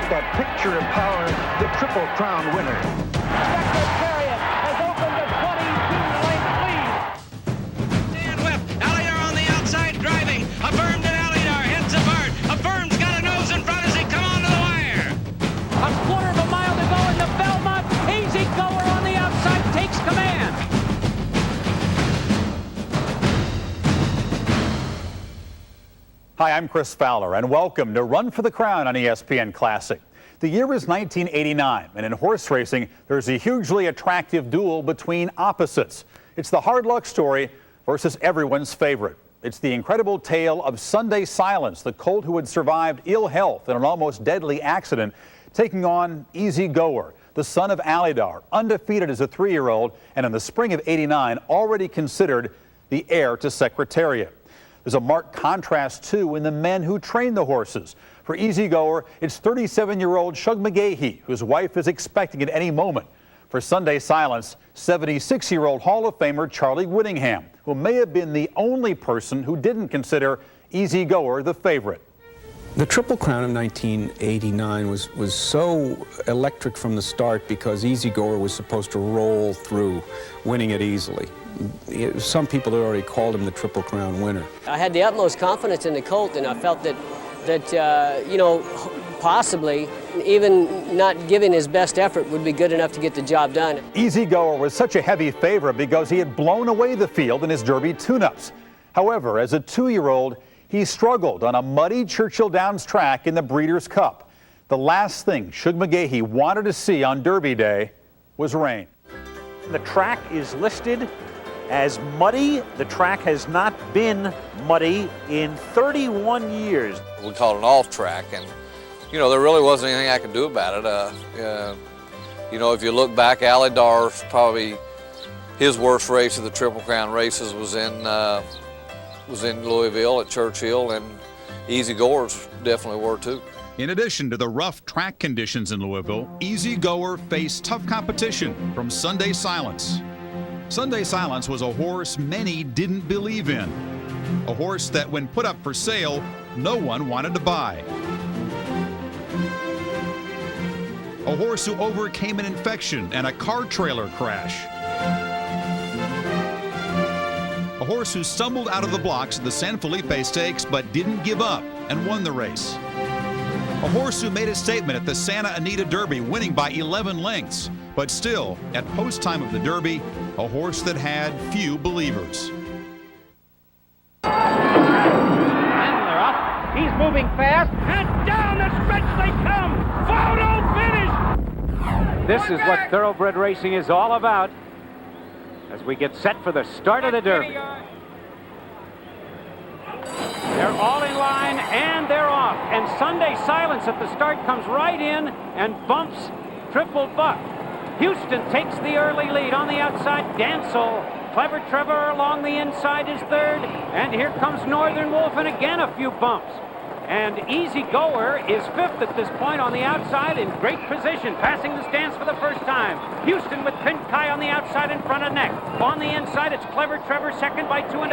get that picture of power, the Triple Crown winner. Secretariat has opened a 22-length lead. Dan Whip, Alliar on the outside driving. A berm to Alliar, heads apart. A berm's got a nose in front as he come onto the wire. A quarter of a mile to go in the Belmont. Easy Goer on the outside takes command. Hi, I'm Chris Fowler, and welcome to Run for the Crown on ESPN Classic. The year is 1989, and in horse racing, there's a hugely attractive duel between opposites. It's the hard luck story versus everyone's favorite. It's the incredible tale of Sunday Silence, the colt who had survived ill health in an almost deadly accident, taking on Easy Goer, the son of Alidar, undefeated as a 3-year-old, and in the spring of '89, already considered the heir to Secretariat. There's a marked contrast, too, in the men who train the horses. For Easy Goer, it's 37-year-old Shug McGahee, whose wife is expecting at any moment. For Sunday Silence, 76-year-old Hall of Famer Charlie Whittingham, who may have been the only person who didn't consider Easy Goer the favorite. The Triple Crown of 1989 was so electric from the start because Easy Goer was supposed to roll through, winning it easily. Some people had already called him the Triple Crown winner. I had the utmost confidence in the colt, and I felt that possibly even not giving his best effort would be good enough to get the job done. Easy Goer was such a heavy favorite because he had blown away the field in his Derby tune-ups. However, as a 2-year-old, he struggled on a muddy Churchill Downs track in the Breeders' Cup. The last thing Shug McGahee wanted to see on Derby Day was rain. The track is listed as muddy. The track has not been muddy in 31 years. We call it an off track, and there really wasn't anything I could do about it. If you look back, Alidar's probably his worst race of the Triple Crown races was in Louisville at Churchill, and Easy Goer's definitely were too. In addition to the rough track conditions in Louisville, Easy Goer faced tough competition from Sunday Silence. Sunday Silence was a horse many didn't believe in. A horse that, when put up for sale, no one wanted to buy. A horse who overcame an infection and a car trailer crash. A horse who stumbled out of the blocks at the San Felipe Stakes but didn't give up and won the race. A horse who made a statement at the Santa Anita Derby, winning by 11 lengths, but still, at post-time of the Derby, a horse that had few believers. And they're up. He's moving fast, and down the stretch they come. Photo finish. This is what thoroughbred racing is all about as we get set for the start of the Derby. They're all in line, and they're off. And Sunday Silence at the start comes right in and bumps Triple Buck. Houston takes the early lead on the outside. Dancel, Clever Trevor along the inside is third. And here comes Northern Wolf, and again a few bumps. And Easy Goer is fifth at this point on the outside in great position, passing the stands for the first time. Houston with Pink Kai on the outside in front of neck. On the inside, it's Clever Trevor second by 2.5.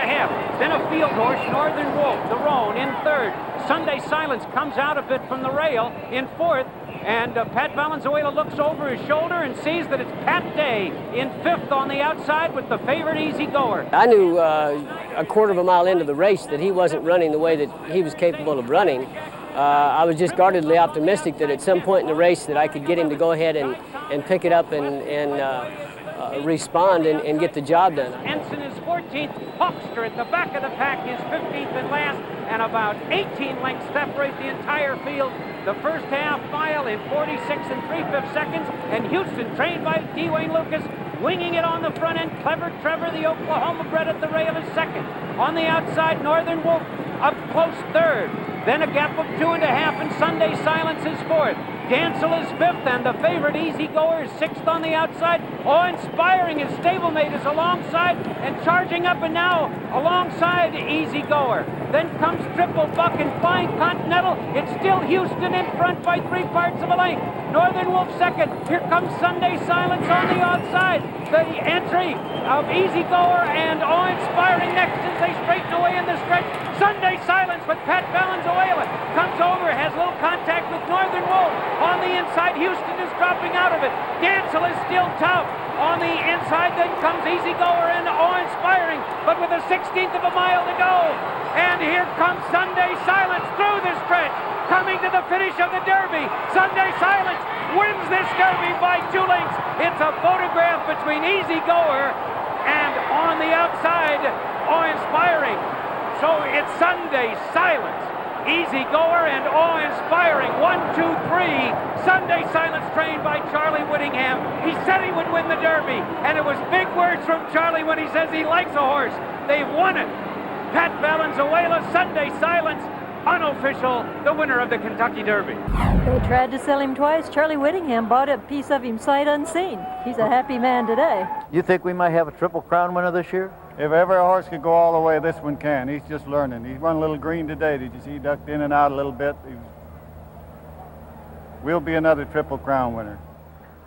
Then a field horse, Northern Wolf, the roan, in third. Sunday Silence comes out a bit from the rail in fourth. And Pat Valenzuela looks over his shoulder and sees that it's Pat Day in fifth on the outside with the favorite Easy Goer. I knew a quarter of a mile into the race that he wasn't running the way that he was capable of running. I was just guardedly optimistic that at some point in the race that I could get him to go ahead and pick it up and respond and get the job done. Ensign is 14th. Hawkster at the back of the pack is 15th and last, and about 18 lengths separate the entire field. The first half mile in 46 3/5 seconds, and Houston, trained by D. Wayne Lucas, winging it on the front end. Clever Trevor, the Oklahoma bred, at the rail is second. On the outside, Northern Wolf up close third. Then a gap of 2.5, and Sunday Silence is fourth. Dancel is fifth, and the favorite Easy Goer is sixth on the outside. Awe-inspiring, his stablemate is alongside and charging up, and now alongside Easy Goer. Then comes Triple Buck and Flying Continental. It's still Houston in front by 3/4 of a length. Northern Wolf second. Here comes Sunday Silence on the outside. The entry of Easy Goer and Awe-inspiring next as they straighten away in the stretch. Sunday Silence with Pat Valenzuela comes over, has a little contact with Northern Wolf. outside, Houston is dropping out of it. Dancel is still tough. On the inside, then comes Easy Goer and awe-inspiring, but with a 16th of a mile to go. And here comes Sunday Silence through the stretch, coming to the finish of the Derby. Sunday Silence wins this Derby by 2 lengths. It's a photograph between Easy Goer and on the outside, awe-inspiring. So it's Sunday Silence, Easy Goer, and awe-inspiring. 1, 2, 3. Sunday Silence, trained by Charlie Whittingham. He said he would win the Derby, and it was big words from Charlie when he says he likes a horse. They've won it. Pat Valenzuela, Sunday Silence, unofficial, the winner of the Kentucky Derby. They tried to sell him twice. Charlie Whittingham bought a piece of him sight unseen. He's a happy man today. You think we might have a Triple Crown winner this year? If ever a horse could go all the way, this one can. He's just learning. He run a little green today. Did you see he ducked in and out a little bit? We'll be another Triple Crown winner.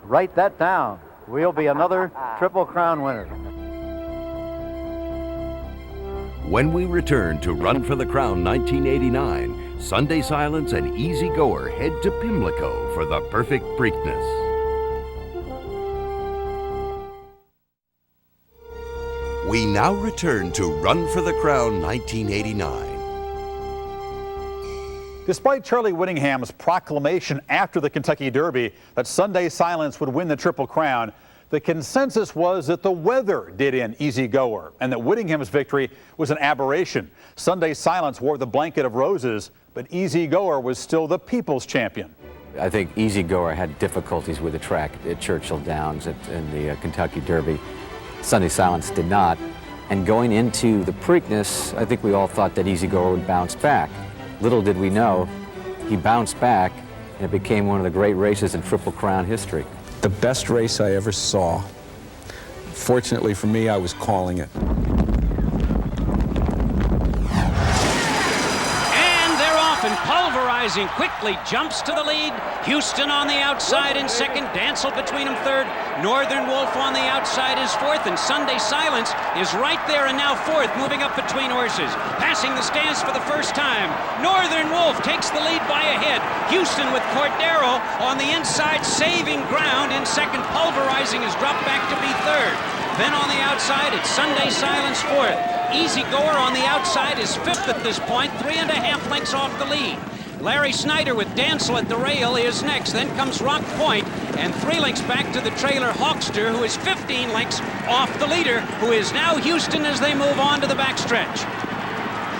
Write that down. We'll be another Triple Crown winner. When we return to Run for the Crown 1989, Sunday Silence and Easy Goer head to Pimlico for the perfect Preakness. We now return to Run for the Crown 1989. Despite Charlie Whittingham's proclamation after the Kentucky Derby that Sunday Silence would win the Triple Crown, the consensus was that the weather did in Easy Goer and that Whittingham's victory was an aberration. Sunday Silence wore the blanket of roses, but Easy Goer was still the people's champion. I think Easy Goer had difficulties with the track at Churchill Downs in the Kentucky Derby. Sunday Silence did not. And going into the Preakness, I think we all thought that Easy Goer would bounce back. Little did we know, he bounced back and it became one of the great races in Triple Crown history. The best race I ever saw. Fortunately for me, I was calling it. And they're off and pulverizing, quickly jumps to the lead. Houston on the outside in second, Dancel between them third. Northern Wolf on the outside is fourth, and Sunday Silence is right there and now fourth, moving up between horses. Passing the stands for the first time. Northern Wolf takes the lead by a head. Houston with Cordero on the inside, saving ground in second. Pulverizing has dropped back to be third. Then on the outside, it's Sunday Silence fourth. Easy Goer on the outside is fifth at this point, 3.5 lengths off the lead. Larry Snyder with Dancel at the rail is next. Then comes Rock Point, and 3 lengths back to the trailer Hawkster, who is 15 lengths off the leader, who is now Houston as they move on to the backstretch.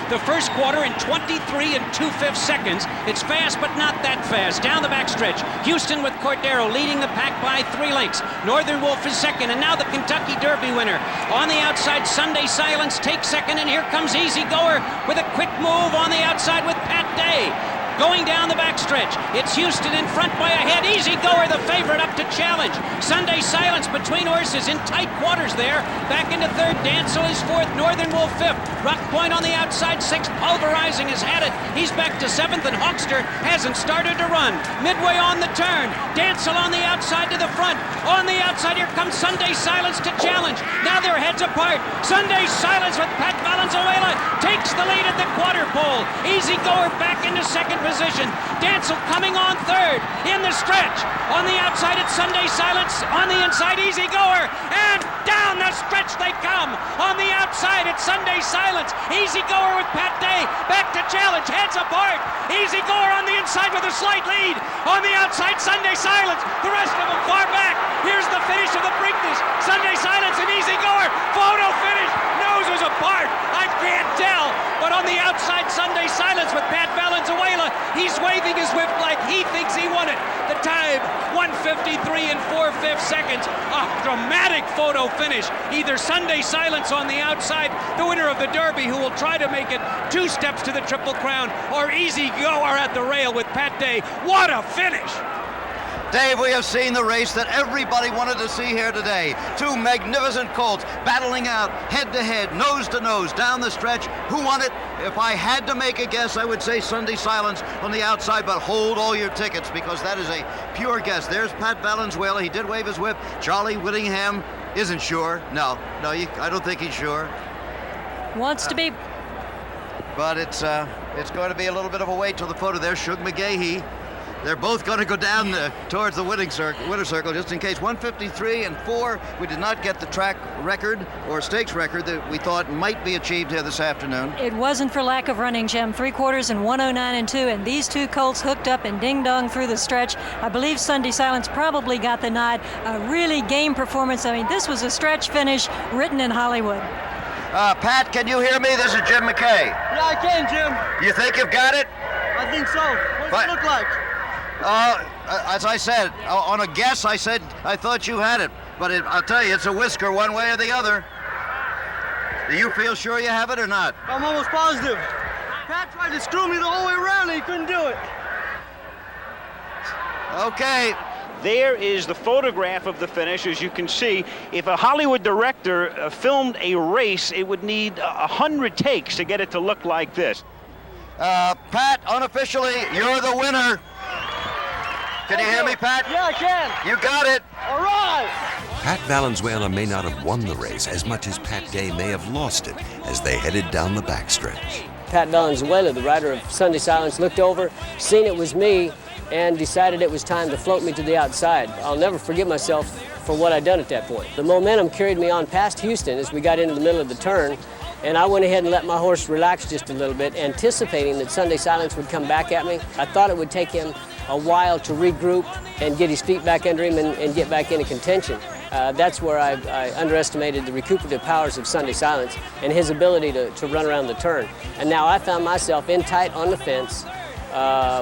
The first quarter in 23 2/5 seconds. It's fast, but not that fast. Down the backstretch, Houston with Cordero leading the pack by 3 lengths. Northern Wolf is second, and now the Kentucky Derby winner. On the outside, Sunday Silence takes second, and here comes Easy Goer with a quick move on the outside with Pat Day. Going down the backstretch, it's Houston in front by a head. Easy Goer, the favorite, up to challenge. Sunday Silence between horses in tight quarters there. Back into third, Dancel is fourth, Northern Wolf fifth. Rock Point on the outside, sixth. Pulverizing has had it. He's back to seventh, and Hawkster hasn't started to run. Midway on the turn, Dancel on the outside to the front. On the outside, here comes Sunday Silence to challenge. Now they're heads apart. Sunday Silence with Pat Valenzuela takes the lead at the quarter pole. Easy Goer back into second position. Dancel coming on third in the stretch. On the outside, it's Sunday Silence. On the inside, Easy Goer. And down the stretch they come. On the outside, it's Sunday Silence. Easy Goer with Pat Day. Back to challenge. Heads apart. Easy Goer on the inside with a slight lead. On the outside, Sunday Silence. The rest of them far back. Here's the finish of the Preakness. Sunday Silence and Easy Goer. Photo finish. Noses apart. I can't tell. But on the outside, Sunday Silence with Pat Valenzuela. He's waving his whip like he thinks he won it. The time, 1:53 4/5 seconds. A dramatic photo finish. Either Sunday Silence on the outside, the winner of the Derby, who will try to make it 2 steps to the Triple Crown, or Easy Goer at the rail with Pat Day. What a finish! Dave, we have seen the race that everybody wanted to see here today. 2 magnificent colts battling out head-to-head, nose-to-nose, down the stretch. Who won it? If I had to make a guess, I would say Sunday Silence on the outside, but hold all your tickets because that is a pure guess. There's Pat Valenzuela. He did wave his whip. Charlie Whittingham isn't sure. No, I don't think he's sure. Wants to be. But it's going to be a little bit of a wait till the photo. There's Shug McGahee. They're both going to go down towards the winner circle, just in case. 153 and 4. We did not get the track record or stakes record that we thought might be achieved here this afternoon. It wasn't for lack of running, Jim. 3/4 and 109 and 2, and these two colts hooked up and ding-dong through the stretch. I believe Sunday Silence probably got the nod. A really game performance. I mean, this was a stretch finish written in Hollywood. Pat, can you hear me? This is Jim McKay. Yeah, I can, Jim. You think you've got it? I think so. What's it look like? As I said, on a guess, I said I thought you had it. But I'll tell you, it's a whisker one way or the other. Do you feel sure you have it or not? I'm almost positive. Pat tried to screw me the whole way around and he couldn't do it. Okay. There is the photograph of the finish. As you can see, if a Hollywood director filmed a race, it would need 100 takes to get it to look like this. Pat, unofficially, you're the winner. Can you hear me, Pat? Yeah, I can. You got it. All right. Pat Valenzuela may not have won the race as much as Pat Gay may have lost it as they headed down the backstretch. Pat Valenzuela, the rider of Sunday Silence, looked over, seen it was me, and decided it was time to float me to the outside. I'll never forgive myself for what I'd done at that point. The momentum carried me on past Houston as we got into the middle of the turn, and I went ahead and let my horse relax just a little bit, anticipating that Sunday Silence would come back at me. I thought it would take him a while to regroup and get his feet back under him and get back into contention. That's where I underestimated the recuperative powers of Sunday Silence and his ability to run around the turn. And now I found myself in tight on the fence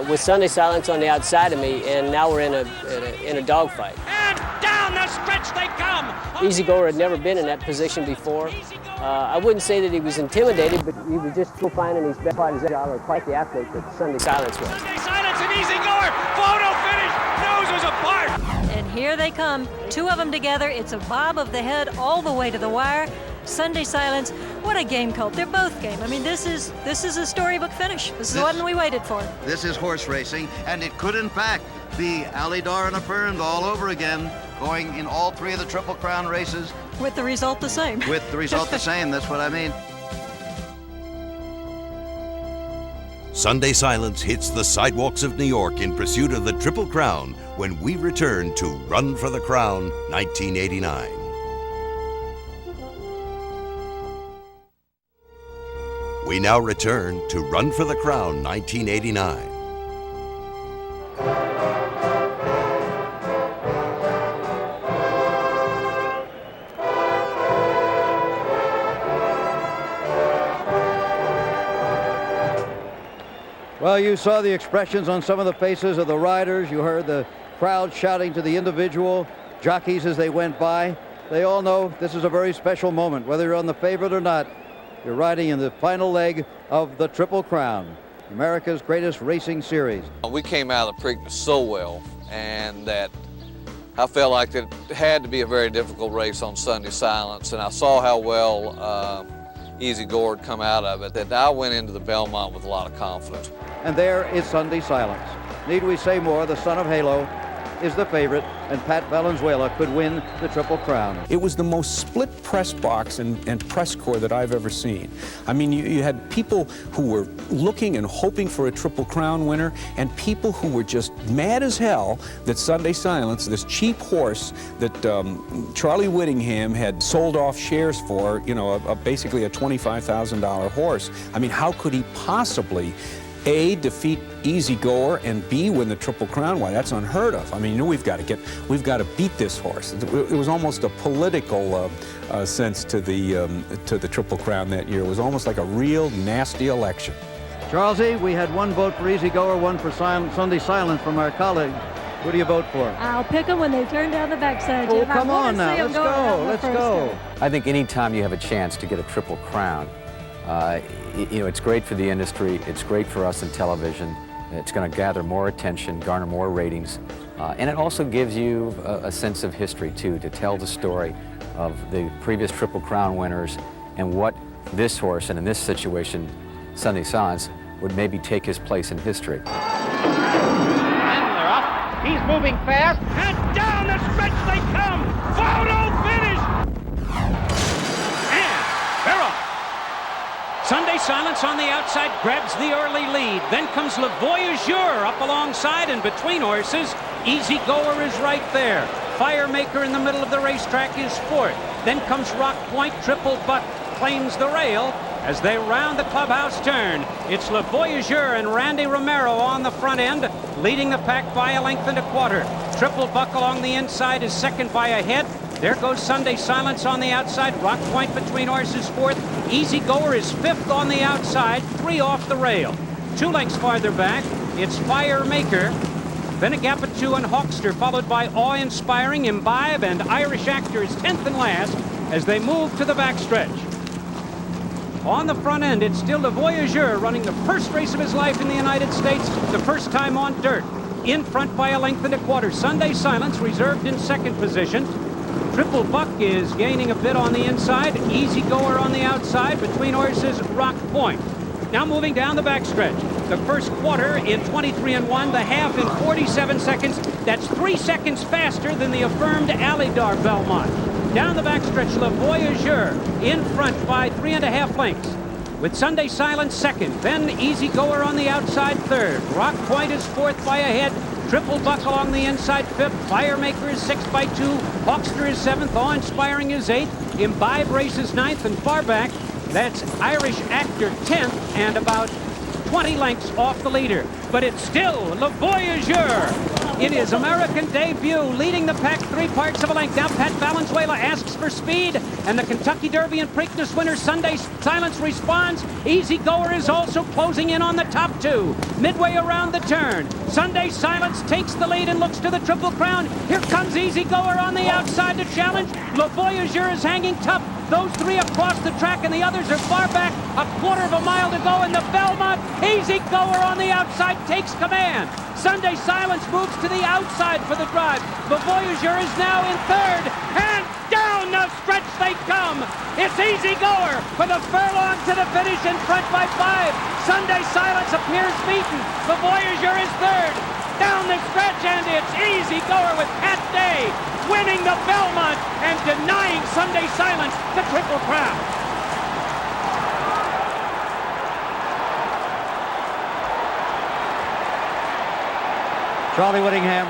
with Sunday Silence on the outside of me, and now we're in a dogfight. And down the stretch they come. Easy Goer had never been in that position before. I wouldn't say that he was intimidated, but he was just still finding his best part of his job, or quite the athlete that Sunday Silence was. Sunday Silence and Easy Goer, photo finish, noses apart. And here they come, two of them together. It's a bob of the head all the way to the wire. Sunday Silence, what a game, Colt. They're both game. I mean, this is a storybook finish. This is the one we waited for. This is horse racing, and it could, in fact, be Alydar and Affirmed all over again, going in all three of the Triple Crown races. With the result the same. With the result the same, that's what I mean. Sunday Silence hits the sidewalks of New York in pursuit of the Triple Crown when we return to Run for the Crown 1989. We now return to Run for the Crown 1989. Well, you saw the expressions on some of the faces of the riders. You heard the crowd shouting to the individual jockeys as they went by. They all know this is a very special moment, whether you're on the favorite or not. You're riding in the final leg of the Triple Crown, America's greatest racing series. We came out of the Preakness so well, and that I felt like it had to be a very difficult race on Sunday Silence, and I saw how well Easy Goer had come out of it, that I went into the Belmont with a lot of confidence. And there is Sunday Silence. Need we say more? The son of Halo is the favorite, and Pat Valenzuela could win the Triple Crown. It was the most split press box and press corps that I've ever seen. I mean, you had people who were looking and hoping for a Triple Crown winner, and people who were just mad as hell that Sunday Silence, this cheap horse that Charlie Whittingham had sold off shares for, you know, basically a $25,000 horse. I mean, how could he possibly A, defeat Easy Goer, and B, win the Triple Crown? Why, that's unheard of. I mean, you know, we've got to beat this horse. It was almost a political sense to the Triple Crown that year. It was almost like a real nasty election. Charlesy, we had one vote for Easy Goer, one for Sunday Silence from our colleague. Who do you vote for? I'll pick them when they turn down the backside. Oh, come on now, let's go, let's go. I think any time you have a chance to get a Triple Crown, you know, it's great for the industry, it's great for us in television, it's going to gather more attention, garner more ratings, and it also gives you a sense of history, too, to tell the story of the previous Triple Crown winners and what this horse, and in this situation, Sunday Silence, would maybe take his place in history. And they're up. He's moving fast, and down the stretch they come. Photo finish. And they're off. Sunday Silence on the outside grabs the early lead. Then comes Le Voyageur up alongside and between horses. Easy Goer is right there. Firemaker in the middle of the racetrack is fourth. Then comes Rock Point. Triple Buck claims the rail as they round the clubhouse turn. It's Le Voyageur and Randy Romero on the front end, leading the pack by a length and a quarter. Triple Buck along the inside is second by a head. There goes Sunday Silence on the outside. Rock Point between horses fourth. Easy Goer is fifth on the outside, 3 off the rail. 2 lengths farther back, it's Firemaker. Then a gap of 2 on Hawkster, followed by Awe-Inspiring, Imbibe, and Irish Actor is 10th and last as they move to the backstretch. On the front end, it's still Le Voyageur running the first race of his life in the United States, the first time on dirt. In front by a length and a quarter. Sunday Silence reserved in second position. Triple Buck is gaining a bit on the inside. Easy Goer on the outside. Between horses, Rock Point. Now moving down the backstretch. The first quarter in 23-1, the half in 47 seconds. That's 3 seconds faster than the affirmed Alydar Belmont. Down the backstretch, Le Voyageur in front by 3.5 lengths. With Sunday Silence second, then Easy Goer on the outside third. Rock Point is fourth by a head. Triple Buck along the inside fifth. Firemaker is sixth by 2. Hawkster is seventh. Awe-Inspiring is eighth. Imbibe races ninth, and far back, that's Irish Actor 10th and about 20 lengths off the leader. But it's still Le Voyageur in his American debut, leading the pack 3 parts of a length. Now Pat Valenzuela asks for speed, and the Kentucky Derby and Preakness winner Sunday Silence responds. Easy Goer is also closing in on the top 2. Midway around the turn, Sunday Silence takes the lead and looks to the Triple Crown. Here comes Easy Goer on the outside to challenge. Le Voyageur is hanging tough. Those 3 across the track and the others are far back. A quarter of a mile to go in the Belmont. Easy Goer on the outside takes command. Sunday Silence moves to the outside for the drive. The Voyageur is now in third, and down the stretch they come. It's Easy Goer for the furlong to the finish in front by 5. Sunday Silence appears beaten. The Voyageur is third. Down the stretch, and it's Easy Goer with Pat Day winning the Belmont and denying Sunday Silence the Triple Crown. Charlie Whittingham.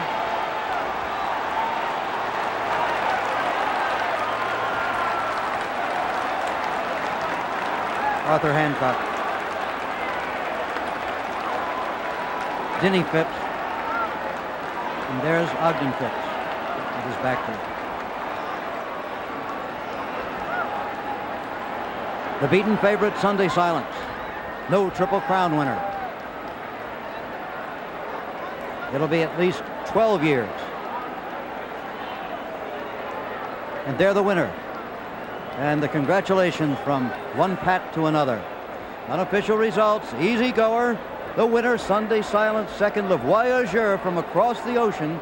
Arthur Hancock. Denny Phipps. And there's Ogden Phipps with his back to it. The beaten favorite, Sunday Silence. No Triple Crown winner. It'll be at least 12 years. And they're the winner. And the congratulations from one Pat to another. Unofficial results, Easy Goer, the winner, Sunday Silence, second, Le Voyageur from across the ocean.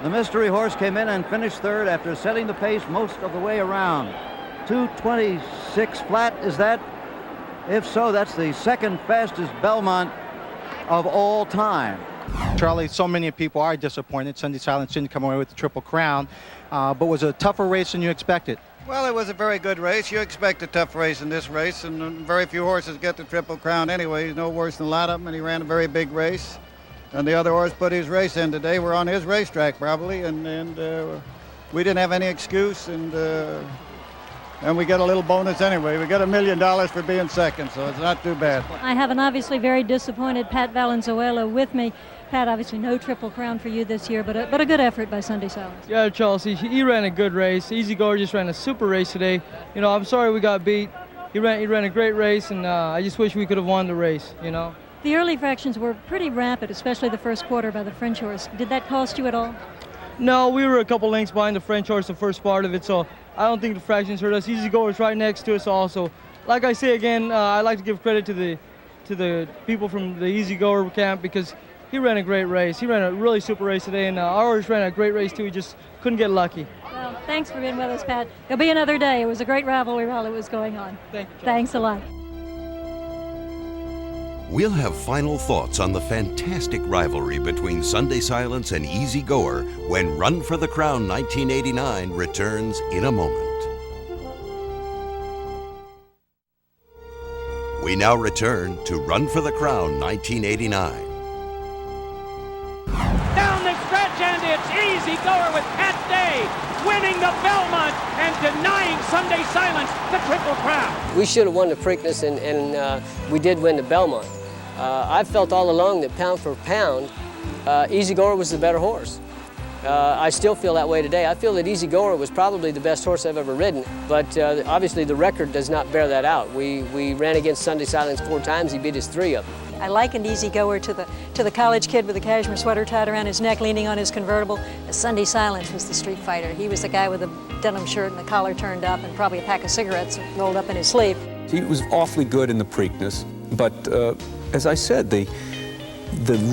The mystery horse came in and finished third after setting the pace most of the way around. 2:26 flat, is that? If so, that's the second fastest Belmont of all time. Charlie, so many people are disappointed Sunday Silence didn't come away with the Triple Crown, but was a tougher race than you expected. Well, it was a very good race. You expect a tough race in this race, and very few horses get the Triple Crown anyway. He's no worse than a lot of them, and he ran a very big race. And the other horse put his race in today. We're on his racetrack probably, and we didn't have any excuse, and we get a little bonus anyway. We get $1 million for being second, so it's not too bad. I have an obviously very disappointed Pat Valenzuela with me. Pat, obviously no Triple Crown for you this year, but a good effort by Sunday Silence. Yeah, Charles, he ran a good race. Easy Goer just ran a super race today. You know, I'm sorry we got beat. He ran a great race, and I just wish we could have won the race, you know. The early fractions were pretty rapid, especially the first quarter by the French horse. Did that cost you at all? No, we were a couple lengths behind the French horse the first part of it, so I don't think the fractions hurt us. Easy Goer is right next to us also. Like I say again, I like to give credit to the people from the Easy Goer camp because he ran a great race. He ran a really super race today, and ours ran a great race too. He just couldn't get lucky. Well, thanks for being with us, Pat. There'll be another day. It was a great rivalry while it was going on. Thank you, Charles. Thanks a lot. We'll have final thoughts on the fantastic rivalry between Sunday Silence and Easy Goer when Run for the Crown 1989 returns in a moment. We now return to Run for the Crown 1989. Down the stretch, and it's Easy Goer with Pat Day winning the Belmont and denying Sunday Silence the Triple Crown. We should have won the Preakness, and we did win the Belmont. I felt all along that pound for pound, Easy Goer was the better horse. I still feel that way today. I feel that Easy Goer was probably the best horse I've ever ridden, but obviously the record does not bear that out. We ran against Sunday Silence 4 times, he beat us 3 of them. I likened Easy Goer to the college kid with the cashmere sweater tied around his neck, leaning on his convertible. Sunday Silence was the street fighter. He was the guy with the denim shirt and the collar turned up and probably a pack of cigarettes rolled up in his sleeve. He was awfully good in the Preakness, but as I said, the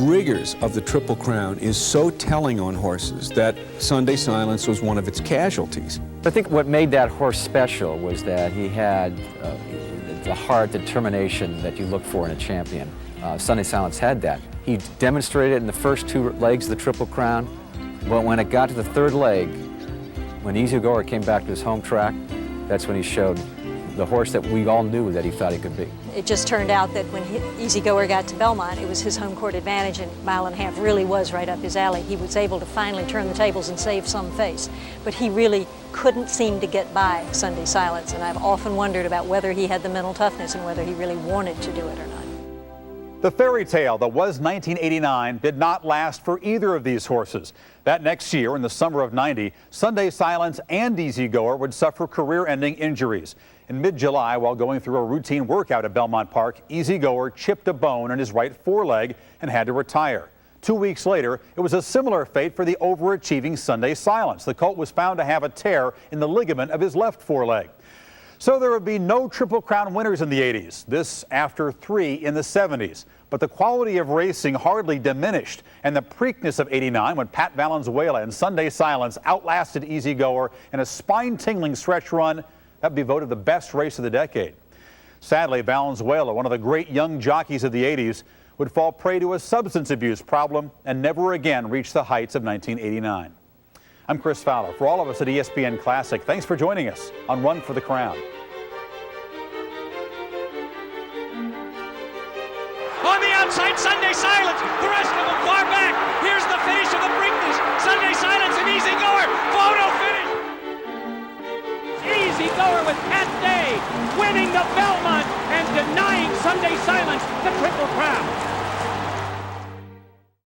rigors of the Triple Crown is so telling on horses that Sunday Silence was one of its casualties. I think what made that horse special was that he had the heart, determination that you look for in a champion. Sunday Silence had that. He demonstrated it in the first 2 legs of the Triple Crown, but when it got to the 3rd leg, when Easy Goer came back to his home track, that's when he showed the horse that we all knew that he thought he could be. It just turned out that when Easy Goer got to Belmont, it was his home court advantage, and 1.5 miles really was right up his alley. He was able to finally turn the tables and save some face, but he really couldn't seem to get by Sunday Silence, and I've often wondered about whether he had the mental toughness and whether he really wanted to do it or not. The fairy tale that was 1989 did not last for either of these horses. That next year, in the summer of '90, Sunday Silence and Easy Goer would suffer career-ending injuries. In mid-July, while going through a routine workout at Belmont Park, Easy Goer chipped a bone in his right foreleg and had to retire. 2 weeks later, it was a similar fate for the overachieving Sunday Silence. The colt was found to have a tear in the ligament of his left foreleg. So there would be no Triple Crown winners in the 80s, this after 3 in the 70s. But the quality of racing hardly diminished, and the Preakness of '89, when Pat Valenzuela and Sunday Silence outlasted Easy Goer in a spine-tingling stretch run, that would be voted the best race of the decade. Sadly, Valenzuela, one of the great young jockeys of the 80s, would fall prey to a substance abuse problem and never again reach the heights of 1989. I'm Chris Fowler. For all of us at ESPN Classic, thanks for joining us on Run for the Crown. On the outside, Sunday Silence. The rest of them far back. Here's the finish of the Preakness. Sunday Silence and Easy Goer.